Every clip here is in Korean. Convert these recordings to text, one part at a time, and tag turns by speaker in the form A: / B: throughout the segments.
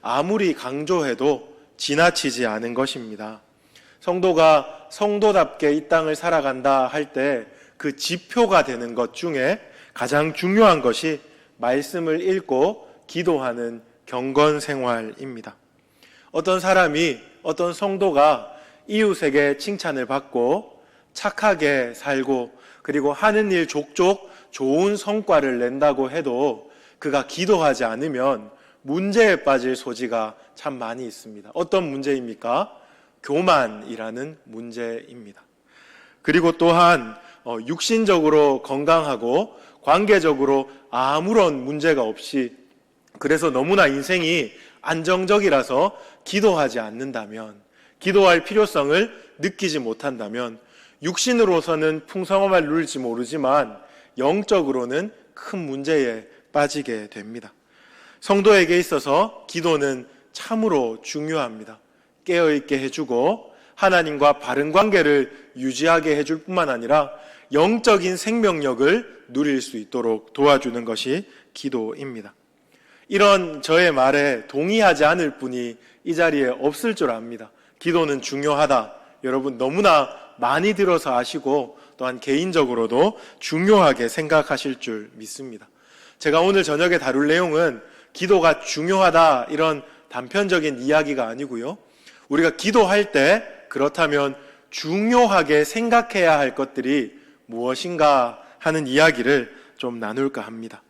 A: 아무리 강조해도 지나치지 않은 것입니다. 성도가 성도답게 이 땅을 살아간다 할 때 그 지표가 되는 것 중에 가장 중요한 것이 말씀을 읽고 기도하는 경건 생활입니다. 어떤 사람이, 어떤 성도가 이웃에게 칭찬을 받고 착하게 살고 그리고 하는 일 족족 좋은 성과를 낸다고 해도 그가 기도하지 않으면 문제에 빠질 소지가 참 많이 있습니다. 어떤 문제입니까? 교만이라는 문제입니다. 그리고 또한 육신적으로 건강하고 관계적으로 아무런 문제가 없이, 그래서 너무나 인생이 안정적이라서 기도하지 않는다면, 기도할 필요성을 느끼지 못한다면 육신으로서는 풍성함을 누릴지 모르지만 영적으로는 큰 문제에 빠지게 됩니다. 성도에게 있어서 기도는 참으로 중요합니다. 깨어있게 해주고 하나님과 바른 관계를 유지하게 해줄 뿐만 아니라 영적인 생명력을 누릴 수 있도록 도와주는 것이 기도입니다. 이런 저의 말에 동의하지 않을 분이 이 자리에 없을 줄 압니다. 기도는 중요하다. 여러분 너무나 많이 들어서 아시고 또한 개인적으로도 중요하게 생각하실 줄 믿습니다. 제가 오늘 저녁에 다룰 내용은 기도가 중요하다 이런 단편적인 이야기가 아니고요. 우리가 기도할 때 그렇다면 중요하게 생각해야 할 것들이 무엇인가 하는 이야기를 좀 나눌까 합니다.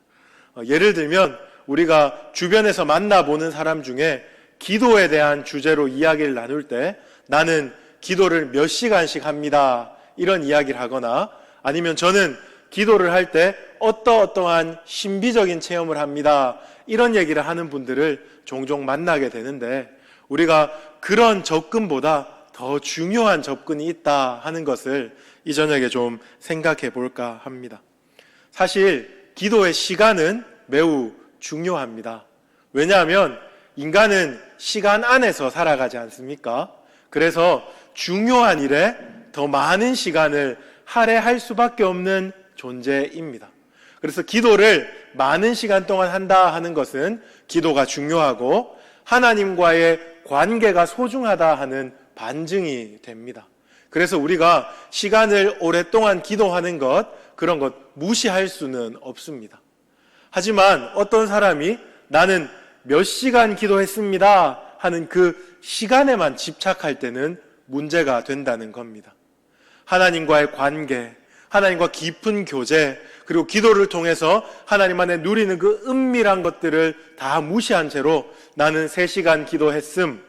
A: 예를 들면 우리가 주변에서 만나보는 사람 중에 기도에 대한 주제로 이야기를 나눌 때 나는 기도를 몇 시간씩 합니다 이런 이야기를 하거나, 아니면 저는 기도를 할 때 어떠한 신비적인 체험을 합니다 이런 얘기를 하는 분들을 종종 만나게 되는데, 우리가 그런 접근보다 더 중요한 접근이 있다 하는 것을 이 저녁에 좀 생각해 볼까 합니다. 사실 기도의 시간은 매우 중요합니다. 왜냐하면 인간은 시간 안에서 살아가지 않습니까? 그래서 중요한 일에 더 많은 시간을 할애할 수밖에 없는 존재입니다. 그래서 기도를 많은 시간 동안 한다 하는 것은 기도가 중요하고 하나님과의 관계가 소중하다 하는 반증이 됩니다. 그래서 우리가 시간을 오랫동안 기도하는 것, 그런 것 무시할 수는 없습니다. 하지만 어떤 사람이 나는 몇 시간 기도했습니다 하는 그 시간에만 집착할 때는 문제가 된다는 겁니다. 하나님과의 관계, 하나님과 깊은 교제, 그리고 기도를 통해서 하나님 안에 누리는 그 은밀한 것들을 다 무시한 채로 나는 3시간 기도했음,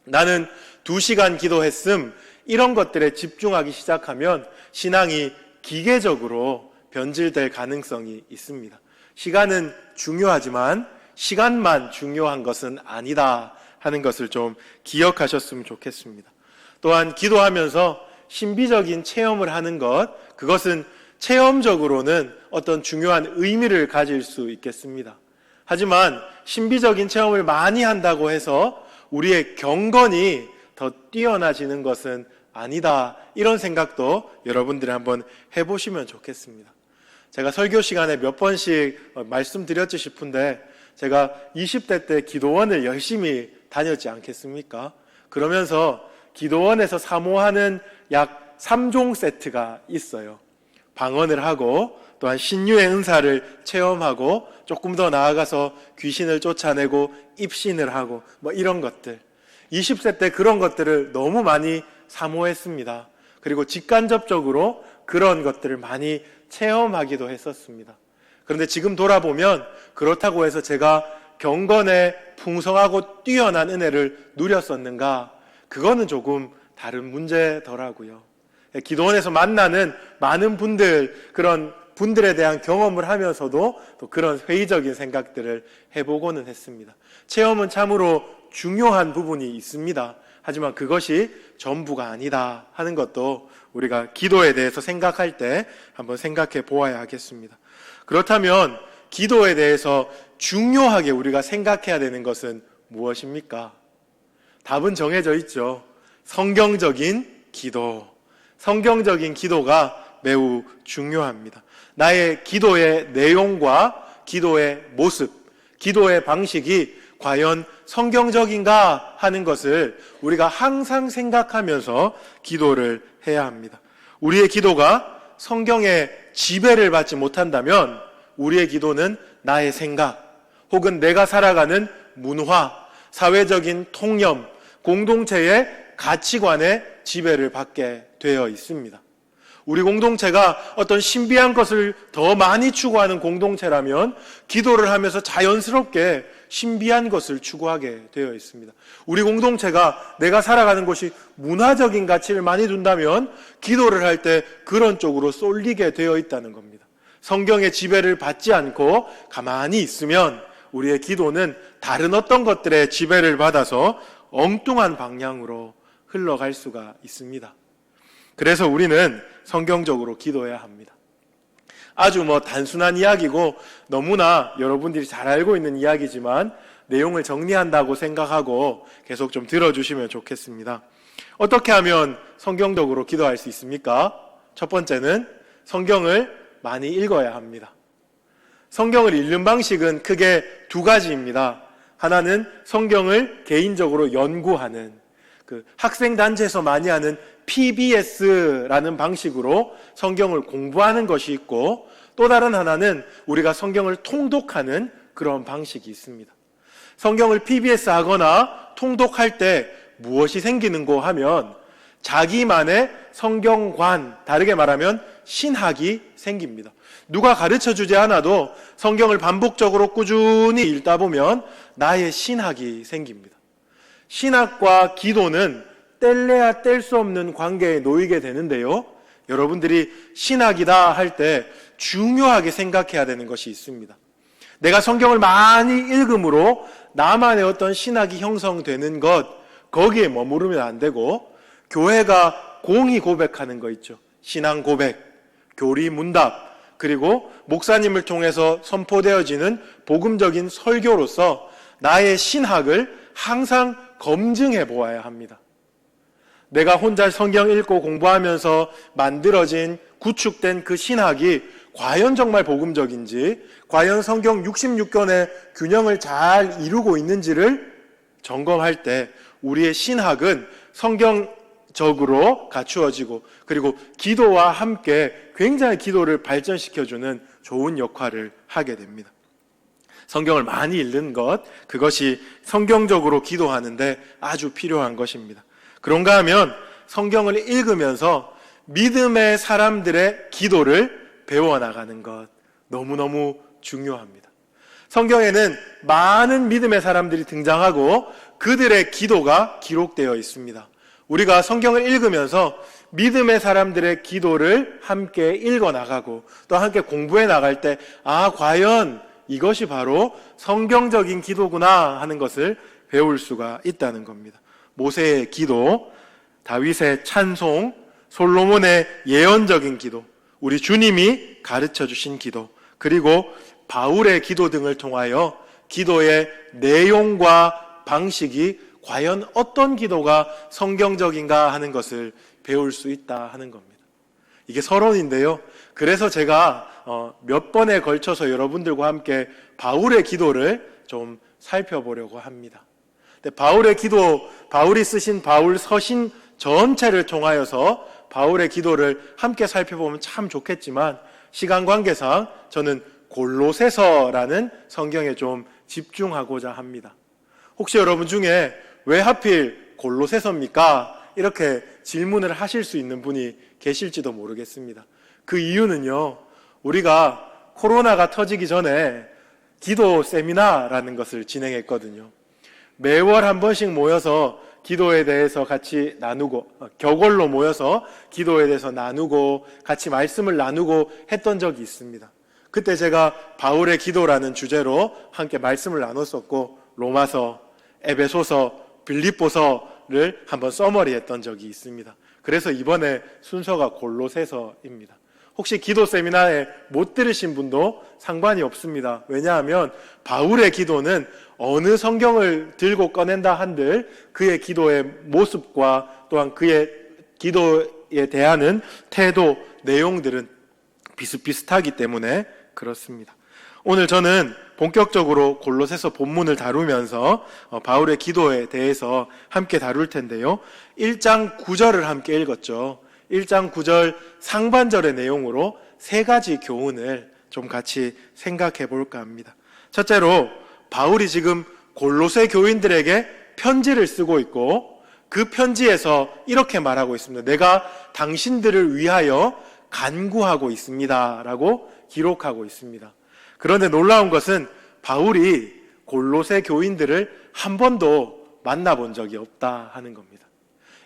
A: 나는 2시간 기도했음, 이런 것들에 집중하기 시작하면 신앙이 기계적으로 변질될 가능성이 있습니다. 시간은 중요하지만 시간만 중요한 것은 아니다 하는 것을 좀 기억하셨으면 좋겠습니다. 또한 기도하면서 신비적인 체험을 하는 것, 그것은 체험적으로는 어떤 중요한 의미를 가질 수 있겠습니다. 하지만 신비적인 체험을 많이 한다고 해서 우리의 경건이 더 뛰어나지는 것은 아니다, 이런 생각도 여러분들이 한번 해보시면 좋겠습니다. 제가 설교 시간에 몇 번씩 말씀드렸지 싶은데, 제가 20대 때 기도원을 열심히 다녔지 않겠습니까? 그러면서 기도원에서 사모하는 약 3종 세트가 있어요. 방언을 하고 또한 신유의 은사를 체험하고 조금 더 나아가서 귀신을 쫓아내고 입신을 하고 이런 것들. 20세 때 그런 것들을 너무 많이 사모했습니다. 그리고 직간접적으로 그런 것들을 많이 체험하기도 했었습니다. 그런데 지금 돌아보면 그렇다고 해서 제가 경건에 풍성하고 뛰어난 은혜를 누렸었는가? 그거는 조금 다른 문제더라고요. 기도원에서 만나는 많은 분들, 그런 분들에 대한 경험을 하면서도 또 그런 회의적인 생각들을 해보고는 했습니다. 체험은 참으로 중요한 부분이 있습니다. 하지만 그것이 전부가 아니다 하는 것도 우리가 기도에 대해서 생각할 때 한번 생각해 보아야 하겠습니다. 그렇다면 기도에 대해서 중요하게 우리가 생각해야 되는 것은 무엇입니까? 답은 정해져 있죠. 성경적인 기도. 성경적인 기도가 매우 중요합니다. 나의 기도의 내용과 기도의 모습, 기도의 방식이 과연 성경적인가 하는 것을 우리가 항상 생각하면서 기도를 해야 합니다. 우리의 기도가 성경의 지배를 받지 못한다면 우리의 기도는 나의 생각 혹은 내가 살아가는 문화, 사회적인 통념, 공동체의 가치관의 지배를 받게 되어 있습니다. 우리 공동체가 어떤 신비한 것을 더 많이 추구하는 공동체라면 기도를 하면서 자연스럽게 신비한 것을 추구하게 되어 있습니다. 우리 공동체가 내가 살아가는 곳이 문화적인 가치를 많이 둔다면 기도를 할 때 그런 쪽으로 쏠리게 되어 있다는 겁니다. 성경의 지배를 받지 않고 가만히 있으면 우리의 기도는 다른 어떤 것들의 지배를 받아서 엉뚱한 방향으로 흘러갈 수가 있습니다. 그래서 우리는 성경적으로 기도해야 합니다. 아주 단순한 이야기고 너무나 여러분들이 잘 알고 있는 이야기지만 내용을 정리한다고 생각하고 계속 좀 들어주시면 좋겠습니다. 어떻게 하면 성경적으로 기도할 수 있습니까? 첫 번째는 성경을 많이 읽어야 합니다. 성경을 읽는 방식은 크게 두 가지입니다. 하나는 성경을 개인적으로 연구하는 학생단체에서 많이 하는 PBS라는 방식으로 성경을 공부하는 것이 있고, 또 다른 하나는 우리가 성경을 통독하는 그런 방식이 있습니다. 성경을 PBS 하거나 통독할 때 무엇이 생기는고 하면 자기만의 성경관, 다르게 말하면 신학이 생깁니다. 누가 가르쳐주지 않아도 성경을 반복적으로 꾸준히 읽다 보면 나의 신학이 생깁니다. 신학과 기도는 뗄래야 뗄 수 없는 관계에 놓이게 되는데요, 여러분들이 신학이다 할 때 중요하게 생각해야 되는 것이 있습니다. 내가 성경을 많이 읽음으로 나만의 어떤 신학이 형성되는 것, 거기에 머무르면 안 되고, 교회가 공히 고백하는 거 있죠. 신앙 고백, 교리 문답, 그리고 목사님을 통해서 선포되어지는 복음적인 설교로서 나의 신학을 항상 검증해 보아야 합니다. 내가 혼자 성경 읽고 공부하면서 만들어진, 구축된 그 신학이 과연 정말 복음적인지, 과연 성경 66권의 균형을 잘 이루고 있는지를 점검할 때 우리의 신학은 성경적으로 갖추어지고, 그리고 기도와 함께 굉장히 기도를 발전시켜주는 좋은 역할을 하게 됩니다. 성경을 많이 읽는 것, 그것이 성경적으로 기도하는데 아주 필요한 것입니다. 그런가 하면 성경을 읽으면서 믿음의 사람들의 기도를 배워나가는 것, 너무너무 중요합니다. 성경에는 많은 믿음의 사람들이 등장하고 그들의 기도가 기록되어 있습니다. 우리가 성경을 읽으면서 믿음의 사람들의 기도를 함께 읽어나가고 또 함께 공부해 나갈 때, 과연 이것이 바로 성경적인 기도구나 하는 것을 배울 수가 있다는 겁니다. 모세의 기도, 다윗의 찬송, 솔로몬의 예언적인 기도, 우리 주님이 가르쳐 주신 기도, 그리고 바울의 기도 등을 통하여 기도의 내용과 방식이 과연 어떤 기도가 성경적인가 하는 것을 배울 수 있다 하는 겁니다. 이게 서론인데요, 그래서 제가 몇 번에 걸쳐서 여러분들과 함께 바울의 기도를 좀 살펴보려고 합니다. 근데 바울의 기도, 바울이 쓰신 바울 서신 전체를 통하여서 바울의 기도를 함께 살펴보면 참 좋겠지만, 시간 관계상 저는 골로새서라는 성경에 좀 집중하고자 합니다. 혹시 여러분 중에 왜 하필 골로새서입니까? 이렇게 질문을 하실 수 있는 분이 계실지도 모르겠습니다. 그 이유는요, 우리가 코로나가 터지기 전에 기도 세미나라는 것을 진행했거든요. 매월 한 번씩 모여서 기도에 대해서 같이 나누고, 격월로 모여서 기도에 대해서 나누고 같이 말씀을 나누고 했던 적이 있습니다. 그때 제가 바울의 기도라는 주제로 함께 말씀을 나눴었고, 로마서, 에베소서, 빌립보서를 한번 서머리했던 적이 있습니다. 그래서 이번에 순서가 골로새서입니다. 혹시 기도 세미나에 못 들으신 분도 상관이 없습니다. 왜냐하면 바울의 기도는 어느 성경을 들고 꺼낸다 한들 그의 기도의 모습과 또한 그의 기도에 대하는 태도, 내용들은 비슷비슷하기 때문에 그렇습니다. 오늘 저는 본격적으로 골로새서 본문을 다루면서 바울의 기도에 대해서 함께 다룰 텐데요. 1장 9절을 함께 읽었죠. 1장 9절 상반절의 내용으로 세 가지 교훈을 좀 같이 생각해 볼까 합니다. 첫째로 바울이 지금 골로새 교인들에게 편지를 쓰고 있고 그 편지에서 이렇게 말하고 있습니다. 내가 당신들을 위하여 간구하고 있습니다 라고 기록하고 있습니다. 그런데 놀라운 것은 바울이 골로새 교인들을 한 번도 만나본 적이 없다 하는 겁니다.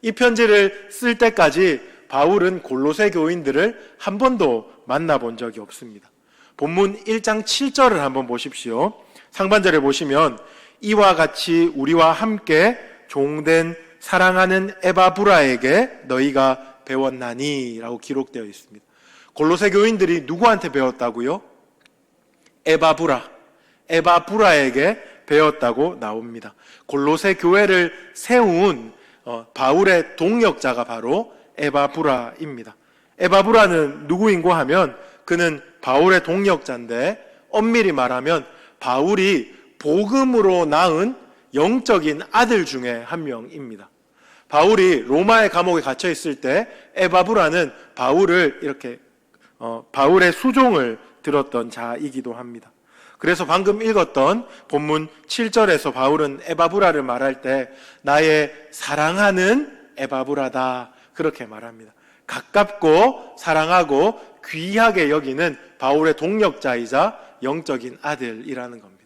A: 이 편지를 쓸 때까지 바울은 골로새 교인들을 한 번도 만나본 적이 없습니다. 본문 1장 7절을 한번 보십시오. 상반절에 보시면 이와 같이 우리와 함께 종된 사랑하는 에바브라에게 너희가 배웠나니 라고 기록되어 있습니다. 골로새 교인들이 누구한테 배웠다고요? 에바브라에게 배웠다고 나옵니다. 골로새 교회를 세운 바울의 동역자가 바로 에바브라입니다. 에바브라는 누구인고 하면 그는 바울의 동역자인데 엄밀히 말하면 바울이 복음으로 낳은 영적인 아들 중에 한 명입니다. 바울이 로마의 감옥에 갇혀 있을 때 에바브라는 바울을 이렇게 바울의 수종을 들었던 자이기도 합니다. 그래서 방금 읽었던 본문 7절에서 바울은 에바브라를 말할 때 나의 사랑하는 에바브라다 그렇게 말합니다. 가깝고 사랑하고 귀하게 여기는 바울의 동역자이자 영적인 아들이라는 겁니다.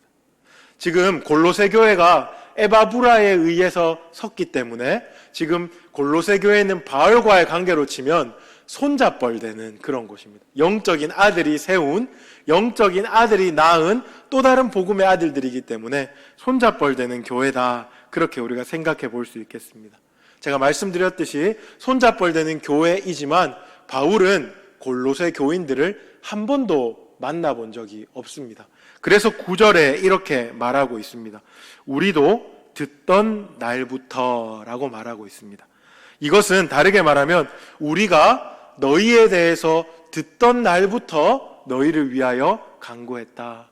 A: 지금 골로새 교회가 에바브라에 의해서 섰기 때문에 지금 골로새 교회는 바울과의 관계로 치면 손잡벌되는 그런 곳입니다. 영적인 아들이 세운, 영적인 아들이 낳은 또 다른 복음의 아들들이기 때문에 손잡벌되는 교회다 그렇게 우리가 생각해 볼 수 있겠습니다. 제가 말씀드렸듯이 손잡벌되는 교회이지만 바울은 골로새 교인들을 한 번도 만나본 적이 없습니다. 그래서 9절에 이렇게 말하고 있습니다. 우리도 듣던 날부터 라고 말하고 있습니다. 이것은 다르게 말하면 우리가 너희에 대해서 듣던 날부터 너희를 위하여 간구했다.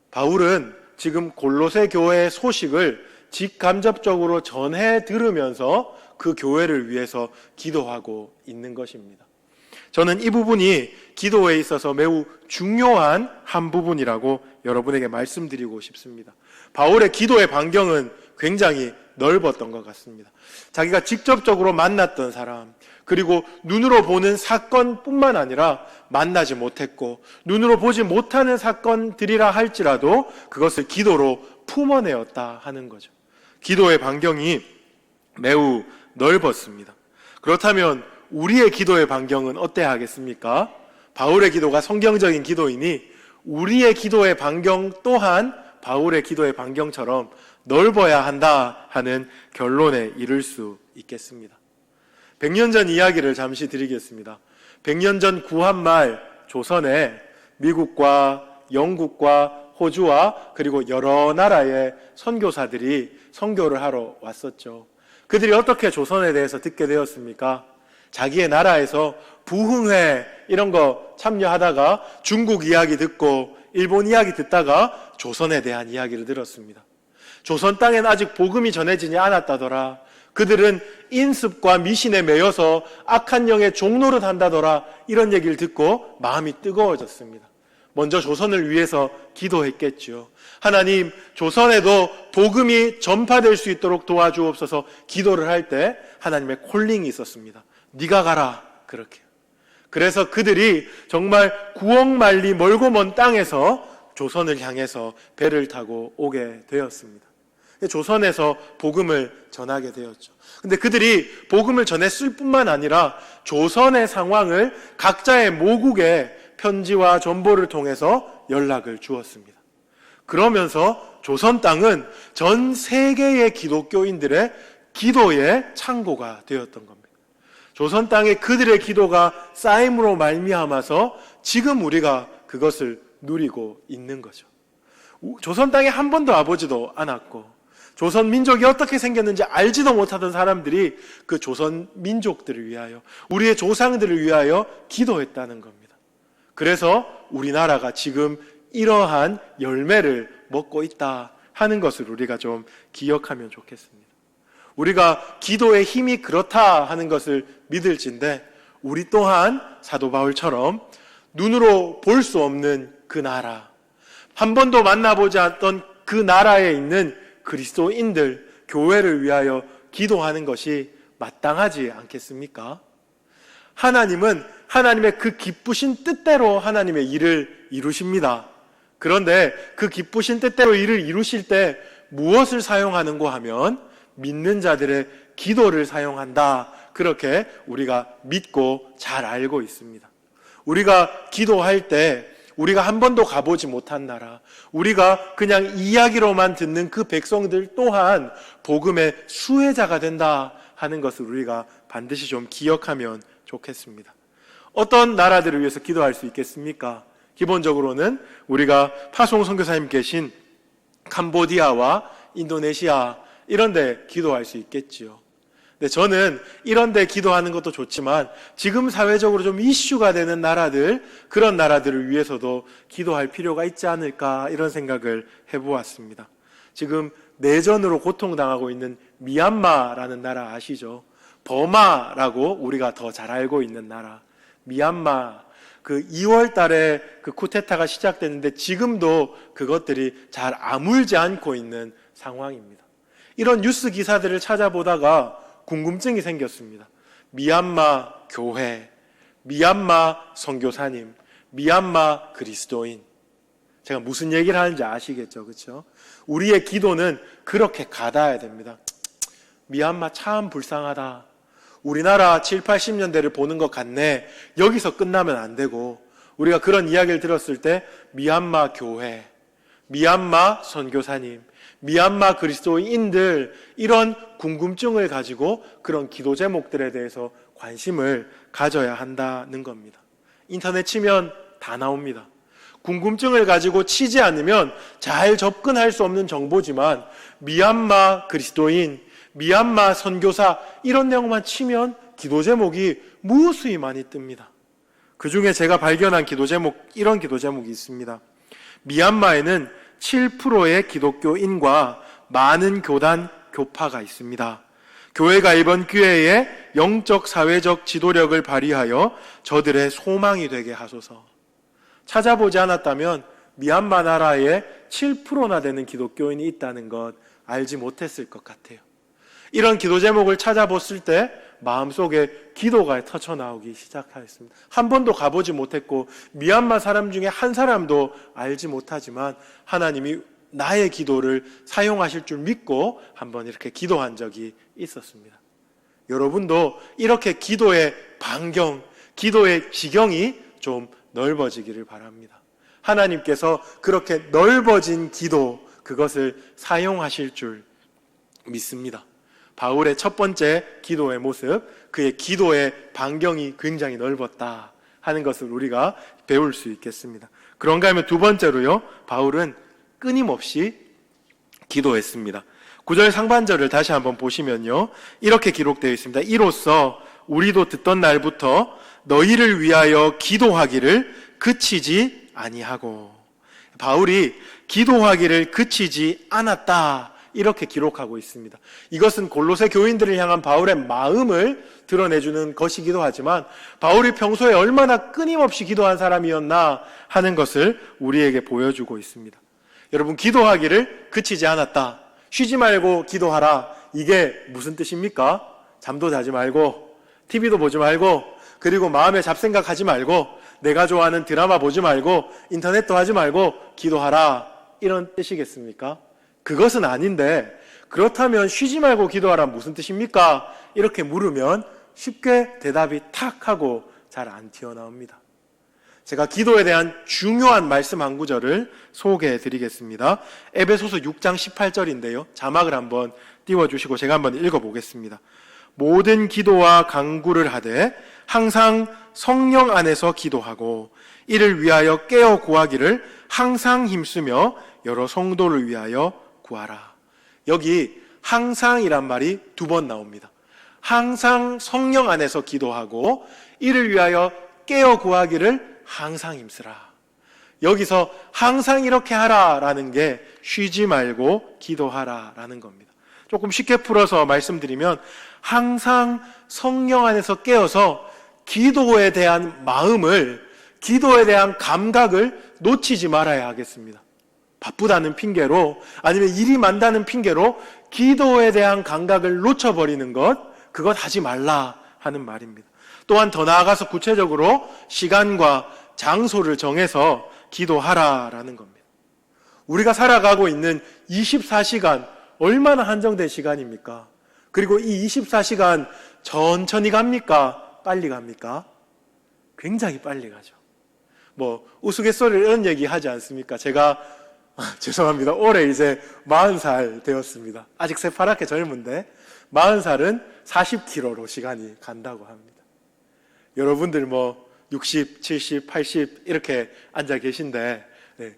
A: 바울은 지금 골로새 교회의 소식을 직간접적으로 전해 들으면서 그 교회를 위해서 기도하고 있는 것입니다. 저는 이 부분이 기도에 있어서 매우 중요한 한 부분이라고 여러분에게 말씀드리고 싶습니다. 바울의 기도의 반경은 굉장히 넓었던 것 같습니다. 자기가 직접적으로 만났던 사람, 그리고 눈으로 보는 사건뿐만 아니라 만나지 못했고 눈으로 보지 못하는 사건들이라 할지라도 그것을 기도로 품어내었다 하는 거죠. 기도의 반경이 매우 넓었습니다. 그렇다면 우리의 기도의 반경은 어때야 하겠습니까? 바울의 기도가 성경적인 기도이니 우리의 기도의 반경 또한 바울의 기도의 반경처럼 넓어야 한다 하는 결론에 이를 수 있겠습니다. 100년 전 이야기를 잠시 드리겠습니다. 100년 전 구한말 조선에 미국과 영국과 호주와 그리고 여러 나라의 선교사들이 선교를 하러 왔었죠. 그들이 어떻게 조선에 대해서 듣게 되었습니까? 자기의 나라에서 부흥회 이런 거 참여하다가 중국 이야기 듣고 일본 이야기 듣다가 조선에 대한 이야기를 들었습니다. 조선 땅엔 아직 복음이 전해지지 않았다더라. 그들은 인습과 미신에 매여서 악한 영의 종노릇 한다더라. 이런 얘기를 듣고 마음이 뜨거워졌습니다. 먼저 조선을 위해서 기도했겠죠. 하나님, 조선에도 복음이 전파될 수 있도록 도와주옵소서. 기도를 할 때 하나님의 콜링이 있었습니다. 네가 가라. 그렇게. 그래서 그들이 정말 9억 마일리 멀고 먼 땅에서 조선을 향해서 배를 타고 오게 되었습니다. 조선에서 복음을 전하게 되었죠. 근데 그들이 복음을 전했을 뿐만 아니라 조선의 상황을 각자의 모국에 편지와 전보를 통해서 연락을 주었습니다. 그러면서 조선 땅은 전 세계의 기독교인들의 기도의 창고가 되었던 겁니다. 조선 땅에 그들의 기도가 쌓임으로 말미암아서 지금 우리가 그것을 누리고 있는 거죠. 조선 땅에 한 번도 와보지도 않았고 조선 민족이 어떻게 생겼는지 알지도 못하던 사람들이 그 조선 민족들을 위하여, 우리의 조상들을 위하여 기도했다는 겁니다. 그래서 우리나라가 지금 이러한 열매를 먹고 있다 하는 것을 우리가 좀 기억하면 좋겠습니다. 우리가 기도의 힘이 그렇다 하는 것을 믿을진데 우리 또한 사도 바울처럼 눈으로 볼 수 없는 그 나라, 한 번도 만나보지 않았던 그 나라에 있는 그리스도인들, 교회를 위하여 기도하는 것이 마땅하지 않겠습니까? 하나님은 하나님의 그 기쁘신 뜻대로 하나님의 일을 이루십니다. 그런데 그 기쁘신 뜻대로 일을 이루실 때 무엇을 사용하는고 하면 믿는 자들의 기도를 사용한다. 그렇게 우리가 믿고 잘 알고 있습니다. 우리가 기도할 때 우리가 한 번도 가보지 못한 나라, 우리가 그냥 이야기로만 듣는 그 백성들 또한 복음의 수혜자가 된다 하는 것을 우리가 반드시 좀 기억하면 좋겠습니다. 어떤 나라들을 위해서 기도할 수 있겠습니까? 기본적으로는 우리가 파송 선교사님 계신 캄보디아와 인도네시아 이런 데 기도할 수 있겠지요. 근데 저는 이런 데 기도하는 것도 좋지만 지금 사회적으로 좀 이슈가 되는 나라들, 그런 나라들을 위해서도 기도할 필요가 있지 않을까 이런 생각을 해보았습니다. 지금 내전으로 고통당하고 있는 미얀마라는 나라 아시죠? 버마라고 우리가 더 잘 알고 있는 나라. 미얀마, 그 2월 달에 그 쿠데타가 시작됐는데 지금도 그것들이 잘 아물지 않고 있는 상황입니다. 이런 뉴스 기사들을 찾아보다가 궁금증이 생겼습니다. 미얀마 교회, 미얀마 선교사님, 미얀마 그리스도인. 제가 무슨 얘기를 하는지 아시겠죠? 그렇죠? 우리의 기도는 그렇게 가닿아야 됩니다. 미얀마 참 불쌍하다. 우리나라 7, 80년대를 보는 것 같네. 여기서 끝나면 안 되고 우리가 그런 이야기를 들었을 때 미얀마 교회, 미얀마 선교사님, 미얀마 그리스도인들 이런 궁금증을 가지고 그런 기도 제목들에 대해서 관심을 가져야 한다는 겁니다. 인터넷 치면 다 나옵니다. 궁금증을 가지고 치지 않으면 잘 접근할 수 없는 정보지만 미얀마 그리스도인, 미얀마 선교사 이런 내용만 치면 기도 제목이 무수히 많이 뜹니다. 그 중에 제가 발견한 기도 제목, 이런 기도 제목이 있습니다. 미얀마에는 7%의 기독교인과 많은 교단, 교파가 있습니다. 교회가 이번 기회에 영적, 사회적 지도력을 발휘하여 저들의 소망이 되게 하소서. 찾아보지 않았다면 미얀마 나라에 7%나 되는 기독교인이 있다는 것 알지 못했을 것 같아요. 이런 기도 제목을 찾아봤을 때 마음속에 기도가 터쳐나오기 시작하였습니다. 한 번도 가보지 못했고 미얀마 사람 중에 한 사람도 알지 못하지만 하나님이 나의 기도를 사용하실 줄 믿고 한번 이렇게 기도한 적이 있었습니다. 여러분도 이렇게 기도의 반경, 기도의 지경이 좀 넓어지기를 바랍니다. 하나님께서 그렇게 넓어진 기도, 그것을 사용하실 줄 믿습니다. 바울의 첫 번째 기도의 모습, 그의 기도의 반경이 굉장히 넓었다 하는 것을 우리가 배울 수 있겠습니다. 그런가 하면 두 번째로요, 바울은 끊임없이 기도했습니다. 9절 상반절을 다시 한번 보시면요, 이렇게 기록되어 있습니다. 이로써 우리도 듣던 날부터 너희를 위하여 기도하기를 그치지 아니하고. 바울이 기도하기를 그치지 않았다, 이렇게 기록하고 있습니다. 이것은 골로새 교인들을 향한 바울의 마음을 드러내주는 것이기도 하지만 바울이 평소에 얼마나 끊임없이 기도한 사람이었나 하는 것을 우리에게 보여주고 있습니다. 여러분, 기도하기를 그치지 않았다, 쉬지 말고 기도하라, 이게 무슨 뜻입니까? 잠도 자지 말고, TV도 보지 말고, 그리고 마음에 잡생각하지 말고, 내가 좋아하는 드라마 보지 말고, 인터넷도 하지 말고 기도하라, 이런 뜻이겠습니까? 그것은 아닌데, 그렇다면 쉬지 말고 기도하라 무슨 뜻입니까? 이렇게 물으면 쉽게 대답이 탁 하고 잘 안 튀어나옵니다. 제가 기도에 대한 중요한 말씀 한 구절을 소개해 드리겠습니다. 에베소서 6장 18절인데요. 자막을 한번 띄워주시고 제가 한번 읽어보겠습니다. 모든 기도와 간구를 하되 항상 성령 안에서 기도하고 이를 위하여 깨어 구하기를 항상 힘쓰며 여러 성도를 위하여 구하라. 여기 항상이란 말이 두 번 나옵니다. 항상 성령 안에서 기도하고 이를 위하여 깨어 구하기를 항상 힘쓰라. 여기서 항상 이렇게 하라라는 게 쉬지 말고 기도하라라는 겁니다. 조금 쉽게 풀어서 말씀드리면 항상 성령 안에서 깨어서 기도에 대한 마음을, 기도에 대한 감각을 놓치지 말아야 하겠습니다. 바쁘다는 핑계로, 아니면 일이 많다는 핑계로 기도에 대한 감각을 놓쳐버리는 것, 그것 하지 말라 하는 말입니다. 또한 더 나아가서 구체적으로 시간과 장소를 정해서 기도하라라는 겁니다. 우리가 살아가고 있는 24시간, 얼마나 한정된 시간입니까? 그리고 이 24시간 천천히 갑니까? 빨리 갑니까? 굉장히 빨리 가죠. 우스갯소리를 이런 얘기 하지 않습니까? 제가 죄송합니다. 올해 이제 40살 되었습니다. 아직 새파랗게 젊은데 40살은 40km로 시간이 간다고 합니다. 여러분들 60, 70, 80 이렇게 앉아 계신데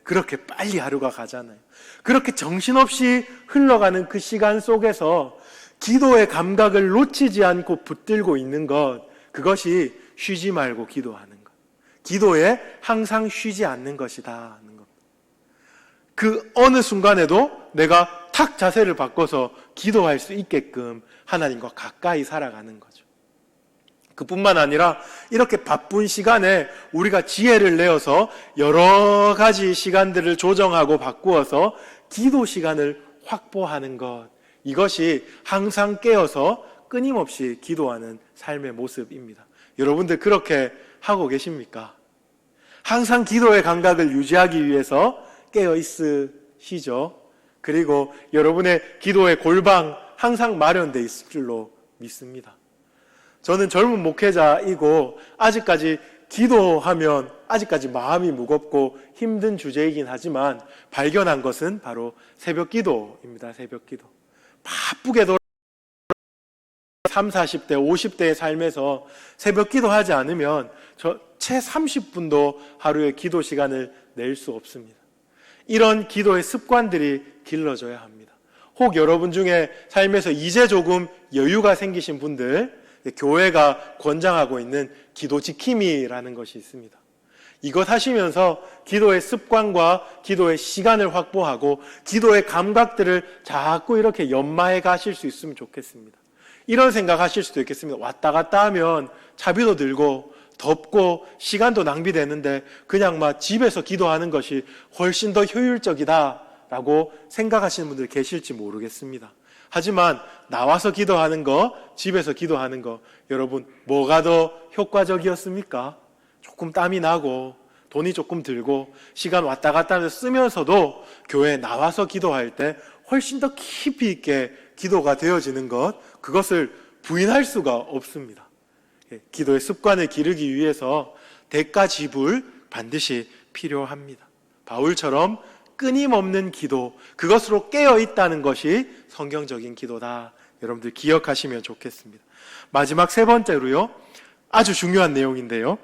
A: 그렇게 빨리 하루가 가잖아요. 그렇게 정신없이 흘러가는 그 시간 속에서 기도의 감각을 놓치지 않고 붙들고 있는 것, 그것이 쉬지 말고 기도하는 것, 기도에 항상 쉬지 않는 것이다 하는 겁니다. 그 어느 순간에도 내가 탁 자세를 바꿔서 기도할 수 있게끔 하나님과 가까이 살아가는 거죠. 그뿐만 아니라 이렇게 바쁜 시간에 우리가 지혜를 내어서 여러 가지 시간들을 조정하고 바꾸어서 기도 시간을 확보하는 것, 이것이 항상 깨어서 끊임없이 기도하는 삶의 모습입니다. 여러분들 그렇게 하고 계십니까? 항상 기도의 감각을 유지하기 위해서 깨어 있으시죠? 그리고 여러분의 기도의 골방 항상 마련되어 있을 줄로 믿습니다. 저는 젊은 목회자이고 아직까지 기도하면 아직까지 마음이 무겁고 힘든 주제이긴 하지만 발견한 것은 바로 새벽 기도입니다. 새벽 기도. 바쁘게 돌아 30, 40대, 50대의 삶에서 새벽 기도하지 않으면 채 30분도 하루에 기도 시간을 낼 수 없습니다. 이런 기도의 습관들이 길러져야 합니다. 혹 여러분 중에 삶에서 이제 조금 여유가 생기신 분들, 교회가 권장하고 있는 기도 지킴이라는 것이 있습니다. 이것 하시면서 기도의 습관과 기도의 시간을 확보하고 기도의 감각들을 자꾸 이렇게 연마해 가실 수 있으면 좋겠습니다. 이런 생각하실 수도 있겠습니다. 왔다 갔다 하면 차비도 들고 덥고 시간도 낭비되는데 그냥 집에서 기도하는 것이 훨씬 더 효율적이다라고 생각하시는 분들 계실지 모르겠습니다. 하지만 나와서 기도하는 거, 집에서 기도하는 거, 여러분 뭐가 더 효과적이었습니까? 조금 땀이 나고 돈이 조금 들고 시간 왔다 갔다 하면서 쓰면서도 교회에 나와서 기도할 때 훨씬 더 깊이 있게 기도가 되어지는 것, 그것을 부인할 수가 없습니다. 기도의 습관을 기르기 위해서 대가 지불 반드시 필요합니다. 바울처럼 끊임없는 기도, 그것으로 깨어있다는 것이 성경적인 기도다. 여러분들 기억하시면 좋겠습니다. 마지막 세 번째로요, 아주 중요한 내용인데요,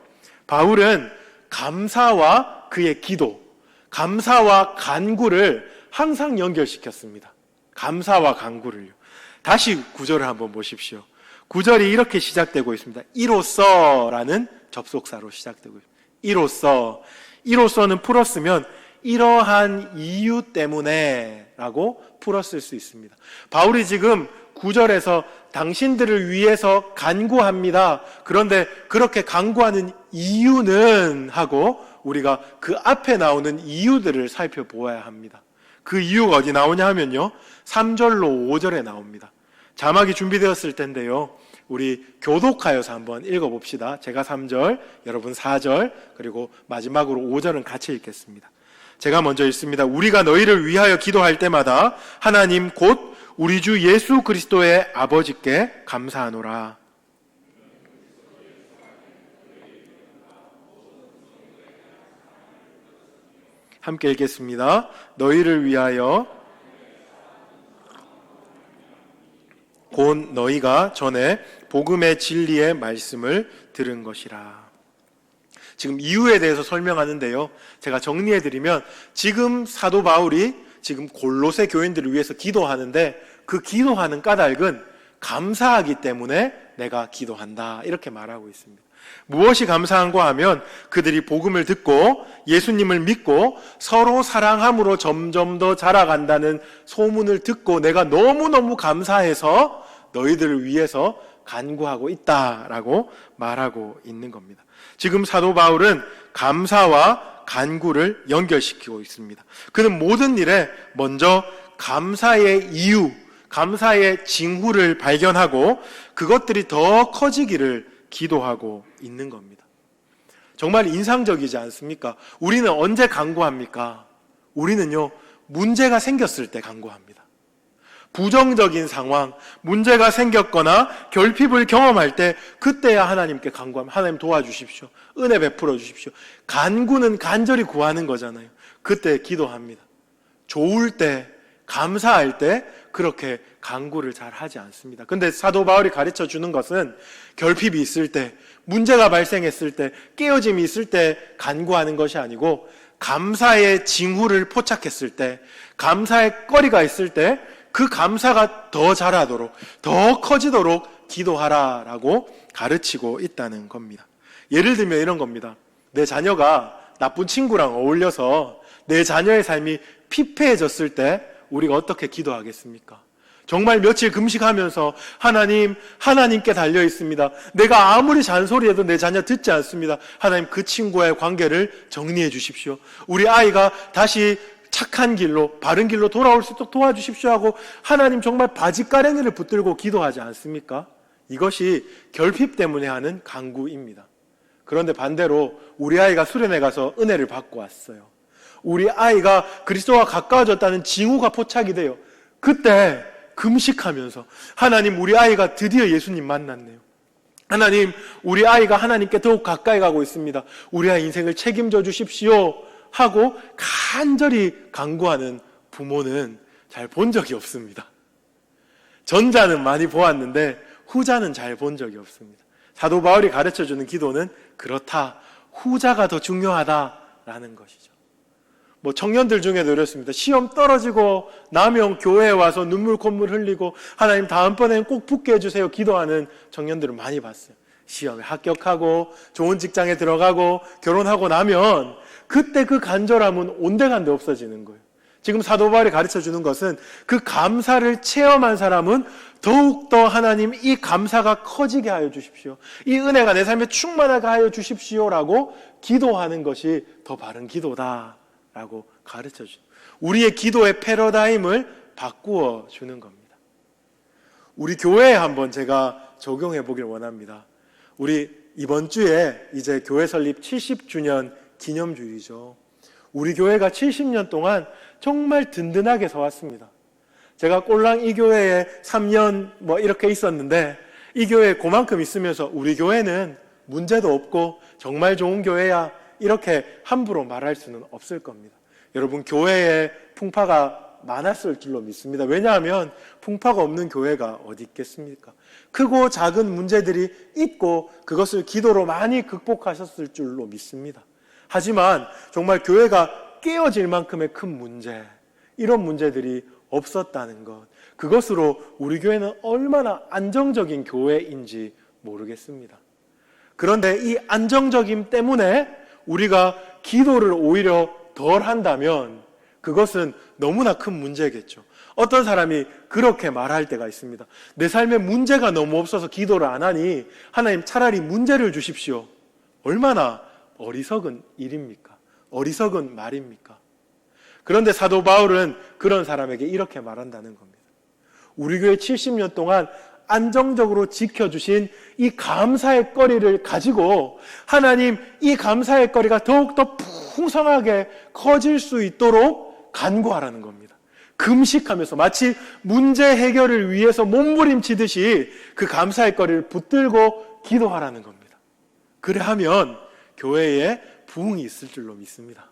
A: 바울은 감사와 그의 기도, 감사와 간구를 항상 연결시켰습니다. 감사와 간구를요. 다시 구절을 한번 보십시오. 구절이 이렇게 시작되고 있습니다. 이로써라는 접속사로 시작되고 있습니다. 이로써는 풀었으면 이러한 이유 때문에 라고 풀었을 수 있습니다. 바울이 지금 9절에서 당신들을 위해서 간구합니다. 그런데 그렇게 간구하는 이유는 하고 우리가 그 앞에 나오는 이유들을 살펴보아야 합니다. 그 이유가 어디 나오냐 하면요, 3절로 5절에 나옵니다. 자막이 준비되었을 텐데요, 우리 교독하여서 한번 읽어봅시다. 제가 3절, 여러분 4절, 그리고 마지막으로 5절은 같이 읽겠습니다. 제가 먼저 읽습니다. 우리가 너희를 위하여 기도할 때마다 하나님 곧 우리 주 예수 그리스도의 아버지께 감사하노라. 함께 읽겠습니다. 너희를 위하여 곧 너희가 전에 복음의 진리의 말씀을 들은 것이라. 지금 이유에 대해서 설명하는데요, 제가 정리해드리면 지금 사도 바울이 지금 골로새 교인들을 위해서 기도하는데 그 기도하는 까닭은 감사하기 때문에 내가 기도한다, 이렇게 말하고 있습니다. 무엇이 감사한가 하면 그들이 복음을 듣고 예수님을 믿고 서로 사랑함으로 점점 더 자라간다는 소문을 듣고 내가 너무너무 감사해서 너희들을 위해서 간구하고 있다라고 말하고 있는 겁니다. 지금 사도 바울은 감사와 간구를 연결시키고 있습니다. 그는 모든 일에 먼저 감사의 이유, 감사의 징후를 발견하고 그것들이 더 커지기를 기도하고 있는 겁니다. 정말 인상적이지 않습니까? 우리는 언제 간구합니까? 우리는요, 문제가 생겼을 때 간구합니다. 부정적인 상황, 문제가 생겼거나 결핍을 경험할 때 그때야 하나님께 간구하면 하나님 도와주십시오. 은혜 베풀어 주십시오. 간구는 간절히 구하는 거잖아요. 그때 기도합니다. 좋을 때, 감사할 때 그렇게 간구를 잘 하지 않습니다. 근데 사도 바울이 가르쳐 주는 것은 결핍이 있을 때, 문제가 발생했을 때, 깨어짐이 있을 때 간구하는 것이 아니고 감사의 징후를 포착했을 때, 감사의 거리가 있을 때 그 감사가 더 자라도록, 더 커지도록 기도하라라고 가르치고 있다는 겁니다. 예를 들면 이런 겁니다. 내 자녀가 나쁜 친구랑 어울려서 내 자녀의 삶이 피폐해졌을 때 우리가 어떻게 기도하겠습니까? 정말 며칠 금식하면서 하나님께 달려 있습니다. 내가 아무리 잔소리해도 내 자녀 듣지 않습니다. 하나님, 그 친구와의 관계를 정리해 주십시오. 우리 아이가 다시 착한 길로, 바른 길로 돌아올 수 있도록 도와주십시오 하고 하나님 정말 바지가랭이를 붙들고 기도하지 않습니까? 이것이 결핍 때문에 하는 간구입니다. 그런데 반대로 우리 아이가 수련회 가서 은혜를 받고 왔어요. 우리 아이가 그리스도와 가까워졌다는 징후가 포착이 돼요. 그때 금식하면서 하나님, 우리 아이가 드디어 예수님 만났네요. 하나님, 우리 아이가 하나님께 더욱 가까이 가고 있습니다. 우리 아이 인생을 책임져 주십시오 하고 간절히 간구하는 부모는 잘 본 적이 없습니다. 전자는 많이 보았는데 후자는 잘 본 적이 없습니다. 사도 바울이 가르쳐주는 기도는 그렇다, 후자가 더 중요하다라는 것이죠. 청년들 중에도 이렇습니다. 시험 떨어지고 나면 교회에 와서 눈물 콧물 흘리고 하나님 다음번에는 꼭 붙게 해주세요 기도하는 청년들을 많이 봤어요. 시험에 합격하고 좋은 직장에 들어가고 결혼하고 나면 그때 그 간절함은 온데간데 없어지는 거예요. 지금 사도 바울이 가르쳐주는 것은 그 감사를 체험한 사람은 더욱더 하나님, 이 감사가 커지게 하여 주십시오, 이 은혜가 내 삶에 충만하게 하여 주십시오라고 기도하는 것이 더 바른 기도다라고 가르쳐주는, 우리의 기도의 패러다임을 바꾸어 주는 겁니다. 우리 교회에 한번 제가 적용해 보길 원합니다. 우리 이번 주에 이제 교회 설립 70주년 기념주일이죠. 우리 교회가 70년 동안 정말 든든하게 서왔습니다. 제가 꼴랑 이 교회에 3년 이렇게 있었는데 이 교회에 그만큼 있으면서 우리 교회는 문제도 없고 정말 좋은 교회야 이렇게 함부로 말할 수는 없을 겁니다. 여러분, 교회에 풍파가 많았을 줄로 믿습니다. 왜냐하면 풍파가 없는 교회가 어디 있겠습니까? 크고 작은 문제들이 있고 그것을 기도로 많이 극복하셨을 줄로 믿습니다. 하지만 정말 교회가 깨어질 만큼의 큰 문제, 이런 문제들이 없었다는 것, 그것으로 우리 교회는 얼마나 안정적인 교회인지 모르겠습니다. 그런데 이 안정적임 때문에 우리가 기도를 오히려 덜 한다면 그것은 너무나 큰 문제겠죠. 어떤 사람이 그렇게 말할 때가 있습니다. 내 삶에 문제가 너무 없어서 기도를 안 하니 하나님 차라리 문제를 주십시오. 얼마나 어리석은 일입니까? 어리석은 말입니까? 그런데 사도 바울은 그런 사람에게 이렇게 말한다는 겁니다. 우리 교회 70년 동안 안정적으로 지켜주신 이 감사의 거리를 가지고 하나님, 이 감사의 거리가 더욱더 풍성하게 커질 수 있도록 간구하라는 겁니다. 금식하면서 마치 문제 해결을 위해서 몸부림치듯이 그 감사의 거리를 붙들고 기도하라는 겁니다. 그래 하면 교회에 부흥이 있을 줄로 믿습니다.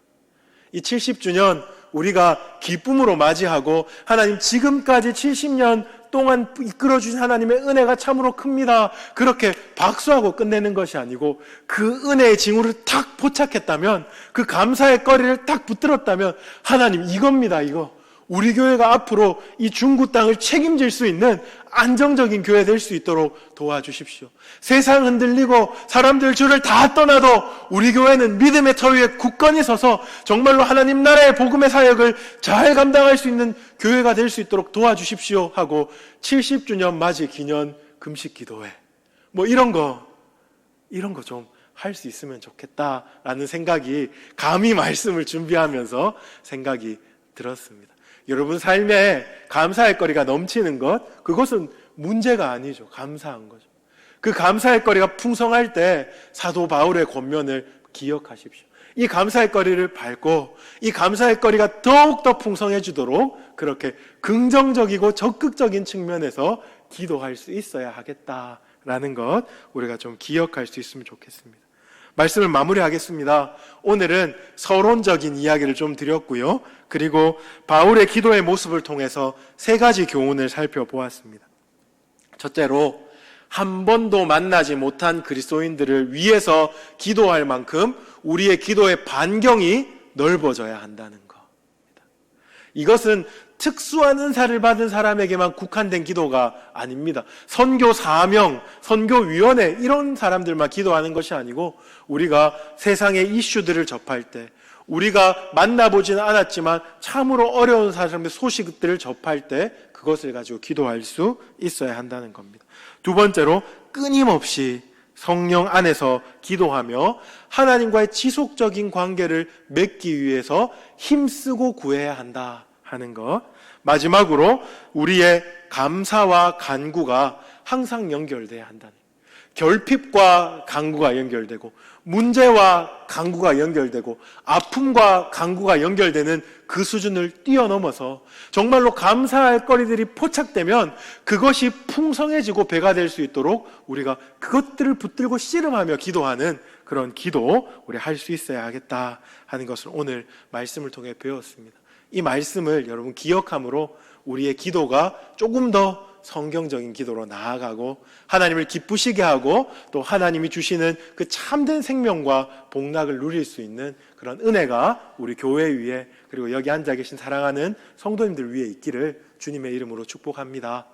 A: 이 70주년 우리가 기쁨으로 맞이하고 하나님, 지금까지 70년 동안 이끌어주신 하나님의 은혜가 참으로 큽니다, 그렇게 박수하고 끝내는 것이 아니고 그 은혜의 징후를 탁 포착했다면, 그 감사의 거리를 딱 붙들었다면 하나님, 이겁니다, 이거 우리 교회가 앞으로 이 중구 땅을 책임질 수 있는 안정적인 교회 될 수 있도록 도와주십시오. 세상 흔들리고 사람들 주를 다 떠나도 우리 교회는 믿음의 터 위에 굳건히 서서 정말로 하나님 나라의 복음의 사역을 잘 감당할 수 있는 교회가 될 수 있도록 도와주십시오 하고 70주년 맞이 기념 금식 기도회 이런 거 좀 할 수 있으면 좋겠다라는 생각이 감히 말씀을 준비하면서 생각이 들었습니다. 여러분 삶에 감사할 거리가 넘치는 것, 그것은 문제가 아니죠. 감사한 거죠. 그 감사할 거리가 풍성할 때 사도 바울의 권면을 기억하십시오. 이 감사할 거리를 밟고 이 감사할 거리가 더욱더 풍성해지도록 그렇게 긍정적이고 적극적인 측면에서 기도할 수 있어야 하겠다라는 것 우리가 좀 기억할 수 있으면 좋겠습니다. 말씀을 마무리하겠습니다. 오늘은 서론적인 이야기를 좀 드렸고요. 그리고 바울의 기도의 모습을 통해서 3가지 교훈을 살펴보았습니다. 첫째로 한 번도 만나지 못한 그리스도인들을 위해서 기도할 만큼 우리의 기도의 반경이 넓어져야 한다는 겁니다. 이것은 특수한 은사를 받은 사람에게만 국한된 기도가 아닙니다. 선교 사명, 선교위원회 이런 사람들만 기도하는 것이 아니고 우리가 세상의 이슈들을 접할 때 우리가 만나보지는 않았지만 참으로 어려운 사람의 소식들을 접할 때 그것을 가지고 기도할 수 있어야 한다는 겁니다. 두 번째로 끊임없이 성령 안에서 기도하며 하나님과의 지속적인 관계를 맺기 위해서 힘쓰고 구해야 한다 하는 것. 마지막으로 우리의 감사와 간구가 항상 연결돼야 한다는 것. 결핍과 간구가 연결되고 문제와 간구가 연결되고 아픔과 간구가 연결되는 그 수준을 뛰어넘어서 정말로 감사할 거리들이 포착되면 그것이 풍성해지고 배가 될 수 있도록 우리가 그것들을 붙들고 씨름하며 기도하는 그런 기도 우리 할 수 있어야 하겠다 하는 것을 오늘 말씀을 통해 배웠습니다. 이 말씀을 여러분 기억함으로 우리의 기도가 조금 더 성경적인 기도로 나아가고 하나님을 기쁘시게 하고 또 하나님이 주시는 그 참된 생명과 복락을 누릴 수 있는 그런 은혜가 우리 교회 위에 그리고 여기 앉아 계신 사랑하는 성도님들 위에 있기를 주님의 이름으로 축복합니다.